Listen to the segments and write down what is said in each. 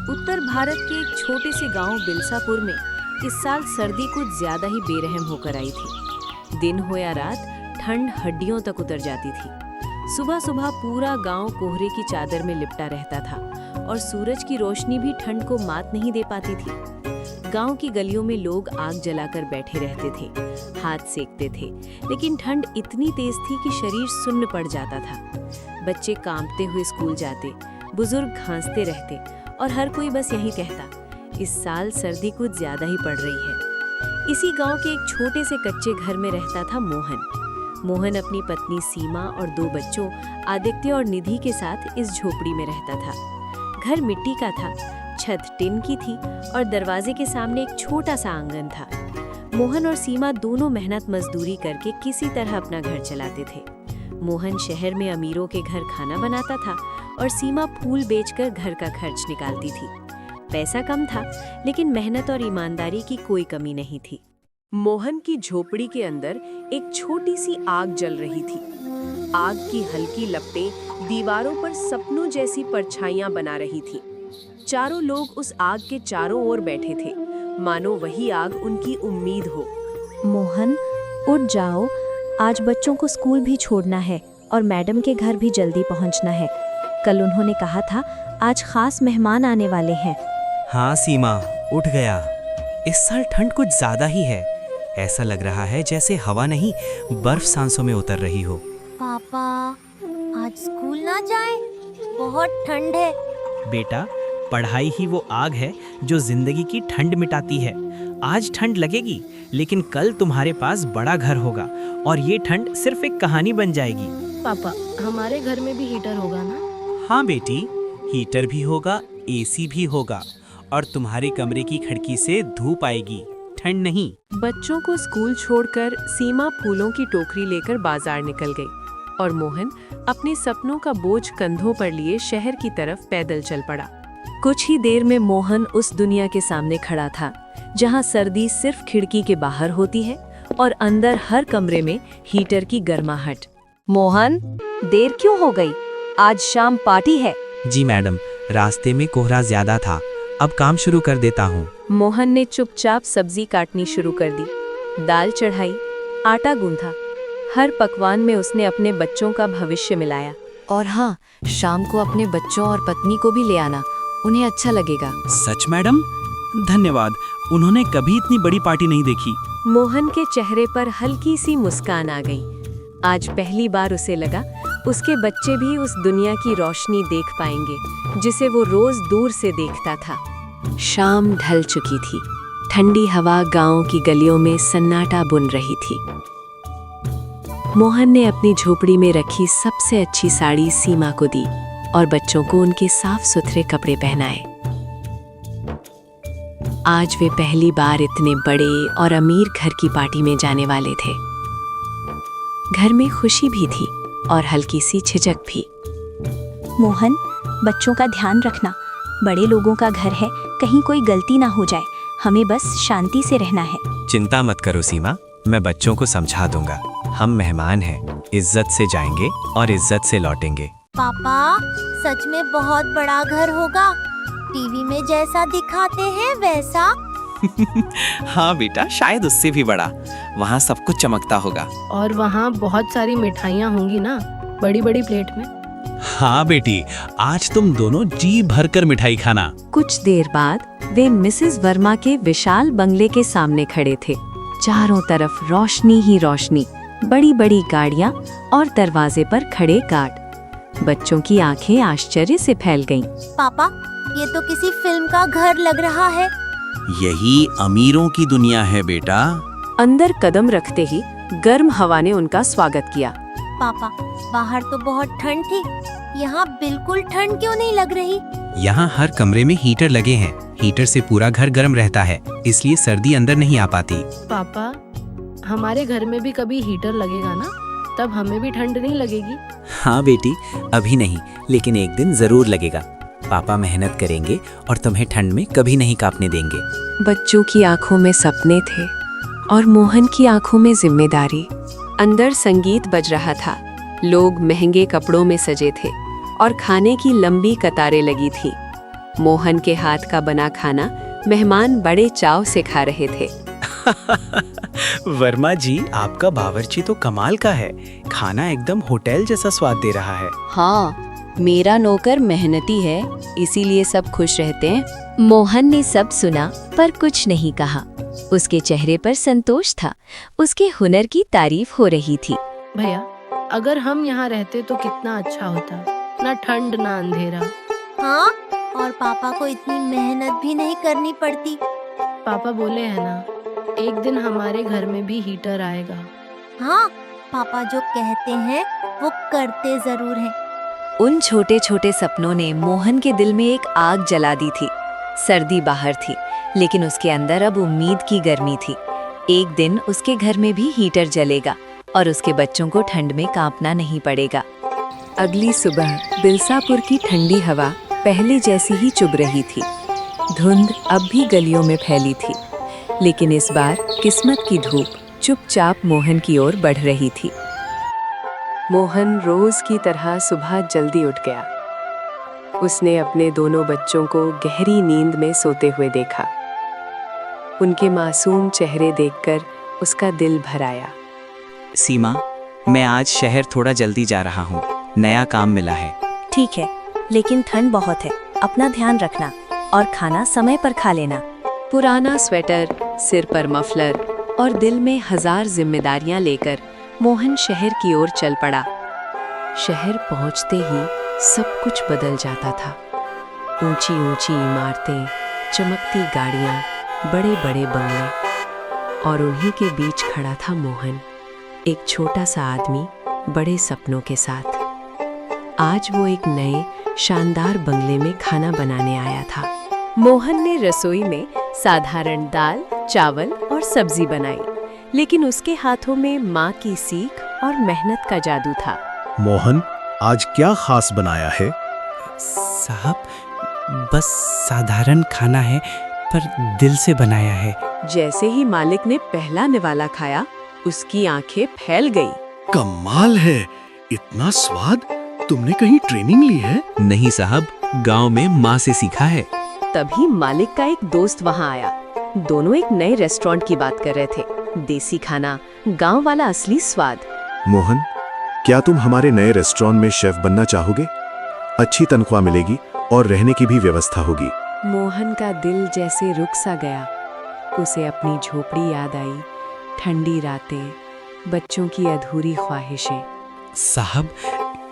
उत्तर भारत के एक छोटे से गांव बिलसापुर में इस साल सर्दी कुछ ज्यादा ही बेरहम होकर आई थी। दिन हो या रात, ठंड हड्डियों तक उतर जाती थी। सुबह सुबह पूरा गांव कोहरे की चादर में लिपटा रहता था और सूरज की रोशनी भी ठंड को मात नहीं दे पाती थी। गांव की गलियों में लोग आग जलाकर बैठे रहते थे, हाथ सेकते थे, लेकिन ठंड इतनी तेज थी कि शरीर सुन्न पड़ जाता था। बच्चे कांपते हुए स्कूल जाते, बुजुर्ग घांसते रहते और हर कोई बस यही कहता, इस साल सर्दी कुछ ज्यादा ही पड़ रही है। इसी गांव के एक छोटे से कच्चे घर में रहता था मोहन। मोहन अपनी पत्नी सीमा और 2 बच्चों आदित्य और निधि के साथ इस झोपड़ी में रहता था। घर मिट्टी का था, छत टिन की थी और दरवाजे के सामने एक छोटा सा आंगन था। मोहन और सीमा दोनों मेहनत मजदूरी करके किसी तरह अपना घर चलाते थे। मोहन शहर में अमीरों के घर खाना बनाता था और सीमा फूल बेचकर घर का खर्च निकालती थी। पैसा कम था, लेकिन मेहनत और ईमानदारी की कोई कमी नहीं थी। मोहन की झोपड़ी के अंदर एक छोटी सी आग जल रही थी। आग की हल्की लपटें दीवारों पर सपनों जैसी परछाइयां बना रही थीं। चारों लोग उस आग के चारों ओर बैठे थे, मानो वही आग उनकी उम्मीद हो। मोहन, उठ जाओ, आज बच्चों को स्कूल भी छोड़ना है और मैडम के घर भी जल्दी पहुंचना है। कल उन्होंने कहा था आज खास मेहमान आने वाले हैं। हाँ सीमा, उठ गया। इस साल ठंड कुछ ज्यादा ही है। ऐसा लग रहा है जैसे हवा नहीं, बर्फ सांसों में उतर रही हो। पापा, आज स्कूल ना जाए, बहुत ठंड है। बेटा, पढ़ाई ही वो आग है जो जिंदगी की ठंड मिटाती है। आज ठंड लगेगी, लेकिन कल तुम्हारे पास बड़ा घर होगा और ये ठंड सिर्फ एक कहानी बन जाएगी। पापा, हमारे घर में भी हीटर होगा ना? हाँ बेटी, हीटर भी होगा, एसी भी होगा और तुम्हारे कमरे की खिड़की से धूप आएगी, ठंड नहीं। बच्चों को स्कूल छोड़कर सीमा फूलों की टोकरी लेकर बाजार निकल गई और मोहन अपने सपनों का बोझ कंधों पर लिए शहर की तरफ पैदल चल पड़ा। कुछ ही देर में मोहन उस दुनिया के सामने खड़ा था जहां सर्दी सिर्फ खिड़की के बाहर होती है और अंदर हर कमरे में हीटर की गर्माहट। मोहन, देर क्यों हो गई? आज शाम पार्टी है। जी मैडम, रास्ते में कोहरा ज्यादा था, अब काम शुरू कर देता हूँ। मोहन ने चुपचाप सब्जी काटनी शुरू कर दी, दाल चढ़ाई, आटा गूंथा। हर पकवान में उसने अपने बच्चों का भविष्य मिलाया। और हाँ, शाम को अपने बच्चों और पत्नी को भी ले आना, उन्हें अच्छा लगेगा। सच मैडम? धन्यवाद, उन्होंने कभी इतनी बड़ी पार्टी नहीं देखी। मोहन के चेहरे पर हल्की सी मुस्कान आ गई। आज पहली बार उसे लगा उसके बच्चे भी उस दुनिया की रोशनी देख पाएंगे जिसे वो रोज दूर से देखता था। शाम ढल चुकी थी। ठंडी हवा गांव की गलियों में सन्नाटा बुन रही थी। मोहन ने अपनी झोपड़ी में रखी सबसे अच्छी साड़ी सीमा को दी और बच्चों को उनके साफ सुथरे कपड़े पहनाए। आज वे पहली बार इतने बड़े और अमीर घर की पार्टी में जाने वाले थे। घर में खुशी भी थी और हल्की सी झिझक भी। मोहन, बच्चों का ध्यान रखना, बड़े लोगों का घर है, कहीं कोई गलती ना हो जाए, हमें बस शांति से रहना है। चिंता मत करो सीमा, मैं बच्चों को समझा दूंगा। हम मेहमान हैं, इज्जत से जाएंगे और इज्जत से लौटेंगे। पापा, सच में बहुत बड़ा घर होगा, टीवी में जैसा दिखाते हैं वैसा? हाँ बेटा, शायद उससे भी बड़ा। वहाँ सब कुछ चमकता होगा। और वहाँ बहुत सारी मिठाइयाँ होंगी ना, बड़ी बड़ी प्लेट में। हाँ बेटी, आज तुम दोनों जी भरकर मिठाई खाना। कुछ देर बाद वे मिसेस वर्मा के विशाल बंगले के सामने खड़े थे। चारों तरफ रोशनी ही रोशनी, बड़ी बड़ी गाड़ियाँ और दरवाजे पर खड़े गार्ड। बच्चों की आंखें आश्चर्य से फैल गईं। पापा, ये तो किसी फिल्म का घर लग रहा है। यही अमीरों की दुनिया है बेटा। अंदर कदम रखते ही गर्म हवा ने उनका स्वागत किया। पापा, बाहर तो बहुत ठंड थी, यहाँ बिल्कुल ठंड क्यों नहीं लग रही? यहाँ हर कमरे में हीटर लगे हैं। हीटर से पूरा घर गर्म रहता है, इसलिए सर्दी अंदर नहीं आ पाती। पापा, हमारे घर में भी कभी हीटर लगेगा ना, तब हमें भी ठंड नहीं लगेगी। हाँ बेटी, अभी नहीं, लेकिन एक दिन जरूर लगेगा। पापा मेहनत करेंगे और तुम्हें ठंड में कभी नहीं कांपने देंगे। बच्चों की आंखों में सपने थे और मोहन की आंखों में जिम्मेदारी। अंदर संगीत बज रहा था, लोग महंगे कपड़ों में सजे थे और खाने की लंबी कतारें लगी थी। मोहन के हाथ का बना खाना मेहमान बड़े चाव से खा रहे थे। वर्मा जी, आपका बावर्ची तो कमाल का है। खाना एकदम होटल जैसा स्वाद दे रहा है। हाँ, मेरा नौकर मेहनती है, इसीलिए सब खुश रहते हैं। मोहन ने सब सुना पर कुछ नहीं कहा। उसके चेहरे पर संतोष था। उसके हुनर की तारीफ हो रही थी। भैया, अगर हम यहाँ रहते तो कितना अच्छा होता, ना ठंड ना अंधेरा। हाँ, और पापा को इतनी मेहनत भी नहीं करनी पड़ती। पापा बोले हैं ना, एक दिन हमारे घर में भी हीटर आएगा। हाँ, पापा जो कहते हैं वो करते जरूर हैं। उन छोटे छोटे सपनों ने मोहन के दिल में एक आग जला दी थी। सर्दी बाहर थी, लेकिन उसके अंदर अब उम्मीद की गर्मी थी। एक दिन उसके घर में भी हीटर जलेगा और उसके बच्चों को ठंड में कांपना नहीं पड़ेगा। अगली सुबह बिलसापुर की ठंडी हवा पहले जैसी ही चुभ रही थी। धुंध अब भी गलियों में फैली थी, लेकिन इस बार किस्मत की धूप चुपचाप मोहन की ओर बढ़ रही थी। मोहन रोज की तरह सुबह जल्दी उठ गया। उसने अपने दोनों बच्चों को गहरी नींद में सोते हुए देखा। उनके मासूम चेहरे देखकर उसका दिल भर आया। सीमा, मैं आज शहर थोड़ा जल्दी जा रहा हूँ। नया काम मिला है। ठीक है, लेकिन ठंड बहुत है। अपना ध्यान रखना और खाना समय पर खा लेना। पुराना स्वेटर, सिर पर मफलर और दिल में 1000 जिम्मेदारियां लेकर मोहन शहर की ओर चल पड़ा। शहर पहुंचते ही सब कुछ बदल जाता था। ऊंची ऊंची इमारतें, चमकती गाड़ियां, बड़े बड़े बंगले, और उन्हीं के बीच खड़ा था मोहन, एक छोटा सा आदमी बड़े सपनों के साथ। आज वो एक नए शानदार बंगले में खाना बनाने आया था। मोहन ने रसोई में साधारण दाल, चावल और सब्जी बनाई, लेकिन उसके हाथों में माँ की सीख और मेहनत का जादू था। मोहन, आज क्या खास बनाया है? साहब, बस साधारण खाना है, पर दिल से बनाया है। जैसे ही मालिक ने पहला निवाला खाया, उसकी आंखें फैल गई। कमाल है, इतना स्वाद! तुमने कहीं ट्रेनिंग ली है? नहीं साहब, गांव में माँ से सीखा है। तभी मालिक का एक दोस्त वहां आया। दोनों एक नए रेस्टोरेंट की बात कर रहे थे। देसी खाना, गांव वाला असली स्वाद। मोहन, क्या तुम हमारे नए रेस्टोरेंट में शेफ बनना चाहोगे? अच्छी तनख्वाह मिलेगी और रहने की भी व्यवस्था होगी। मोहन का दिल जैसे रुक सा गया। उसे अपनी झोपड़ी याद आई, ठंडी रातें, बच्चों की अधूरी ख्वाहिशें। साहब,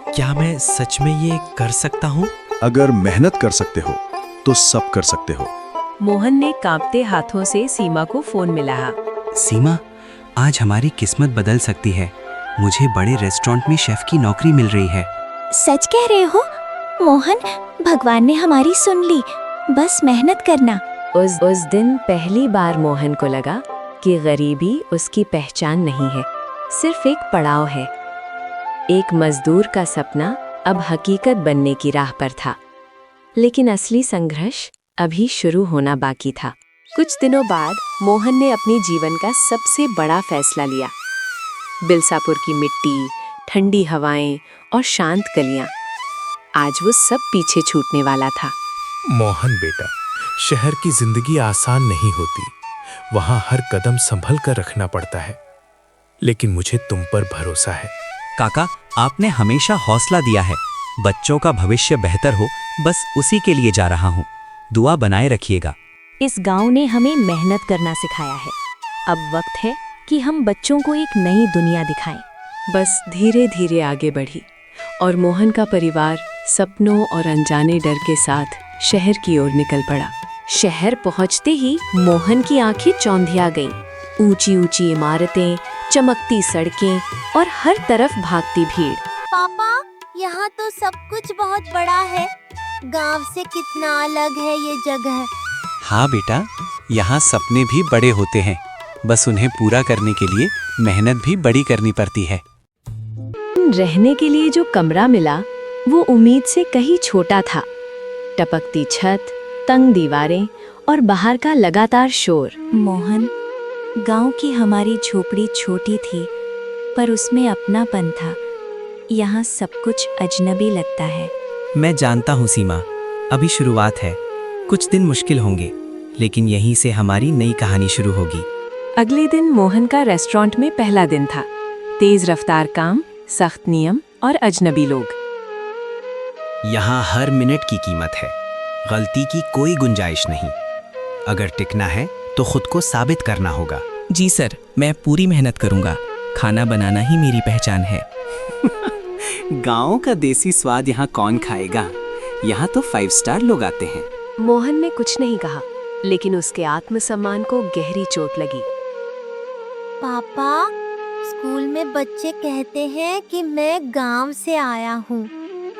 क्या मैं सच में ये कर सकता हूँ? अगर मेहनत कर सकते हो तो सब कर सकते हो। मोहन ने कांपते हाथों से सीमा को फोन मिलाया। सीमा, आज हमारी किस्मत बदल सकती है। मुझे बड़े रेस्टोरेंट में शेफ की नौकरी मिल रही है। सच कह रहे हो मोहन? भगवान ने हमारी सुन ली। बस मेहनत करना। उस दिन पहली बार मोहन को लगा कि गरीबी उसकी पहचान नहीं है, सिर्फ एक पड़ाव है। एक मजदूर का सपना अब हकीकत बनने की राह पर था, लेकिन असली संघर्ष अभी शुरू होना बाकी था। कुछ दिनों बाद मोहन ने अपने जीवन का सबसे बड़ा फैसला लिया। बिलसापुर की मिट्टी, ठंडी हवाएं और शांत गलियां, आज वो सब पीछे छूटने वाला था। मोहन बेटा, शहर की जिंदगी आसान नहीं होती। वहां हर कदम संभल कर रखना पड़ता है, लेकिन मुझे तुम पर भरोसा है। काका, आपने हमेशा हौसला दिया है। बच्चों का भविष्य बेहतर हो, बस उसी के लिए जा रहा हूँ। दुआ बनाए रखिएगा। इस गांव ने हमें मेहनत करना सिखाया है। अब वक्त है कि हम बच्चों को एक नई दुनिया दिखाएं। बस धीरे धीरे आगे बढ़ी और मोहन का परिवार सपनों और अनजाने डर के साथ शहर की ओर निकल पड़ा। शहर पहुंचते ही मोहन की आंखें चौंधिया गईं। ऊंची ऊंची इमारतें, चमकती सड़कें और हर तरफ भागती भीड़। पापा, यहाँ तो सब कुछ बहुत बड़ा है। गांव से कितना अलग है ये जगह। हाँ बेटा, यहाँ सपने भी बड़े होते हैं, बस उन्हें पूरा करने के लिए मेहनत भी बड़ी करनी पड़ती है। रहने के लिए जो कमरा मिला वो उम्मीद से कहीं छोटा था। टपकती छत, तंग दीवारें और बाहर का लगातार शोर। मोहन, गांव की हमारी झोपड़ी छोटी थी, पर उसमें अपनापन था। यहाँ सब कुछ अजनबी लगता है। मैं जानता हूँ सीमा, अभी शुरुआत है, कुछ दिन मुश्किल होंगे, लेकिन यहीं से हमारी नई कहानी शुरू होगी। अगले दिन मोहन का रेस्टोरेंट में पहला दिन था। तेज रफ्तार काम, सख्त नियम और अजनबी लोग। यहाँ हर मिनट की कीमत है, गलती की कोई गुंजाइश नहीं। अगर टिकना है तो खुद को साबित करना होगा। जी सर, मैं पूरी मेहनत करूंगा। खाना बनाना ही मेरी पहचान है। गांव का देसी स्वाद यहाँ कौन खाएगा? यहाँ तो 5 स्टार लोग आते हैं। मोहन ने कुछ नहीं कहा, लेकिन उसके आत्मसम्मान को गहरी चोट लगी। पापा, स्कूल में बच्चे कहते हैं कि मैं गांव से आया हूँ।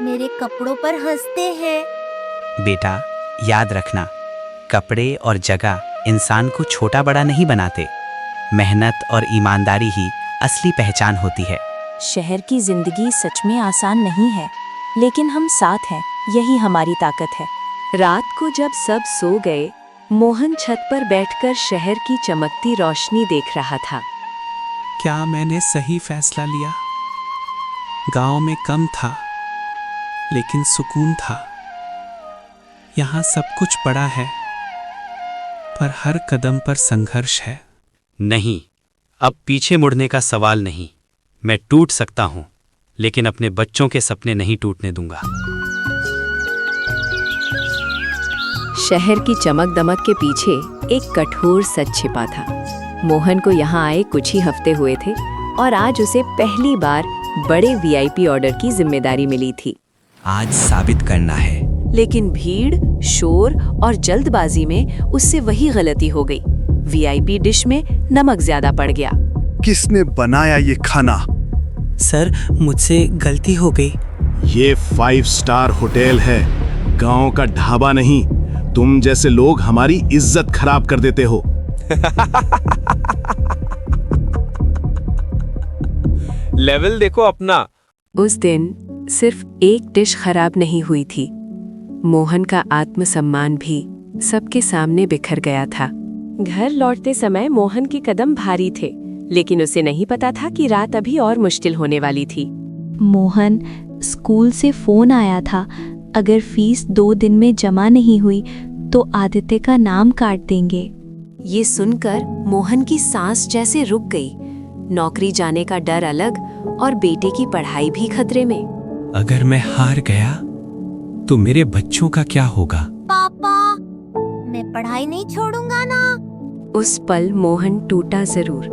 मेरे कपड़ों पर हंसते हैं। बेटा, याद रखना, कपड़े और जगह इंसान को छोटा बड़ा नहीं बनाते। मेहनत और ईमानदारी ही असली पहचान होती है। शहर की जिंदगी सच में आसान नहीं है, लेकिन हम साथ हैं, यही हमारी ताकत है। रात को जब सब सो गए, मोहन छत पर बैठकर शहर की चमकती रोशनी देख रहा था। क्या मैंने सही फैसला लिया? गांव में कम था, लेकिन सुकून था। यहाँ सब कुछ बड़ा है, पर हर कदम पर संघर्ष है। नहीं, अब पीछे मुड़ने का सवाल नहीं। मैं टूट सकता हूँ, लेकिन अपने बच्चों के सपने नहीं टूटने दूंगा। शहर की चमक दमक के पीछे एक कठोर सच छिपा था। मोहन को यहाँ आए कुछ ही हफ्ते हुए थे और आज उसे पहली बार बड़े वीआईपी ऑर्डर की जिम्मेदारी मिली थी। आज साबित करना है। लेकिन भीड़, शोर और जल्दबाजी में उससे वही गलती हो गई। वीआईपी डिश में नमक ज्यादा पड़ गया। किसने बनाया ये खाना? सर, मुझसे गलती हो गई। ये 5 स्टार होटल है, गांव का ढाबा नहीं। तुम जैसे लोग हमारी इज्जत खराब कर देते हो। लेवल देखो अपना। उस दिन सिर्फ एक डिश खराब नहीं हुई थी, मोहन का आत्मसम्मान भी सबके सामने बिखर गया था। घर लौटते समय मोहन के कदम भारी थे, लेकिन उसे नहीं पता था कि रात अभी और मुश्किल होने वाली थी। मोहन, स्कूल से फोन आया था। अगर फीस 2 दिन में जमा नहीं हुई तो आदित्य का नाम काट देंगे। ये सुनकर मोहन की सांस जैसे रुक गई। नौकरी जाने का डर अलग और बेटे की पढ़ाई भी खतरे में। अगर मैं हार गया तो मेरे बच्चों का क्या होगा? पापा, मैं पढ़ाई नहीं छोड़ूंगा ना। उस पल मोहन टूटा जरूर,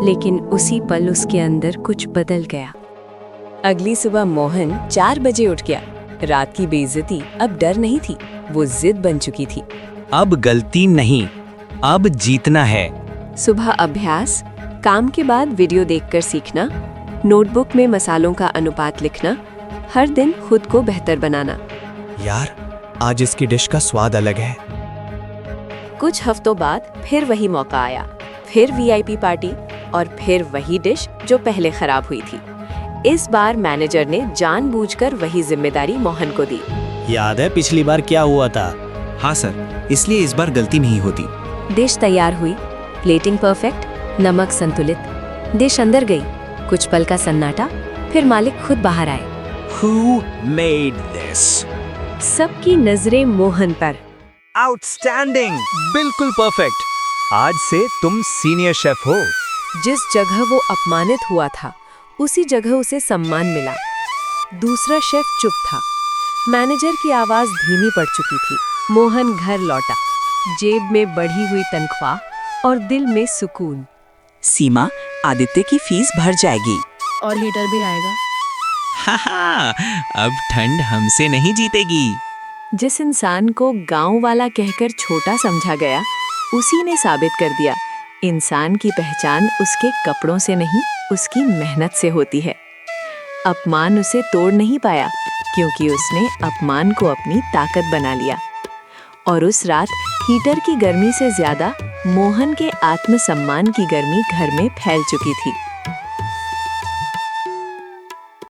लेकिन उसी पल उसके अंदर कुछ बदल गया। अगली सुबह मोहन 4 बजे उठ गया। रात की बेइज्जती अब डर नहीं थी, वो जिद बन चुकी थी। अब गलती नहीं, अब जीतना है। सुबह अभ्यास, काम के बाद वीडियो देखकर सीखना, नोटबुक में मसालों का अनुपात लिखना, हर दिन खुद को बेहतर बनाना। यार, आज इसकी डिश का स्वाद अलग है। कुछ हफ्तों बाद फिर वही मौका आया, फिर वीआईपी पार्टी और फिर वही डिश जो पहले खराब हुई थी। इस बार मैनेजर ने जानबूझकर वही जिम्मेदारी मोहन को दी। याद है पिछली बार क्या हुआ था? हाँ सर, इसलिए इस बार गलती नहीं होती। डिश तैयार हुई, प्लेटिंग परफेक्ट, नमक संतुलित। डिश अंदर गई, कुछ पल का सन्नाटा, फिर मालिक खुद बाहर आए। Who made this? सबकी नजरें मोहन पर। आउटस्टैंडिंग, बिल्कुल परफेक्ट। आज से तुम सीनियर शेफ हो। जिस जगह वो अपमानित हुआ था, उसी जगह उसे सम्मान मिला। दूसरा शेफ चुप था। मैनेजर की आवाज धीमी पड़ चुकी थी। मोहन घर लौटा, जेब में बढ़ी हुई तनख्वाह और दिल में सुकून। सीमा, आदित्य की फीस भर जाएगी। और हीटर भी आएगा। हाँ, अब ठंड हमसे नहीं जीतेगी। जिस इंसान को गांव वाला कहकर छोटा समझा गया, उसी ने साबित कर दिया, इंसान की पहचान उसके कपड़ों से नहीं, उसकी मेहनत से होती है। अपमान उसे तोड़ नहीं पाया, क्योंकि उसने अपमान को अपनी ताकत बना लिया। और उस रात हीटर की गर्मी से ज्यादा मोहन के आत्मसम्मान की गर्मी घर में फैल चुकी थी।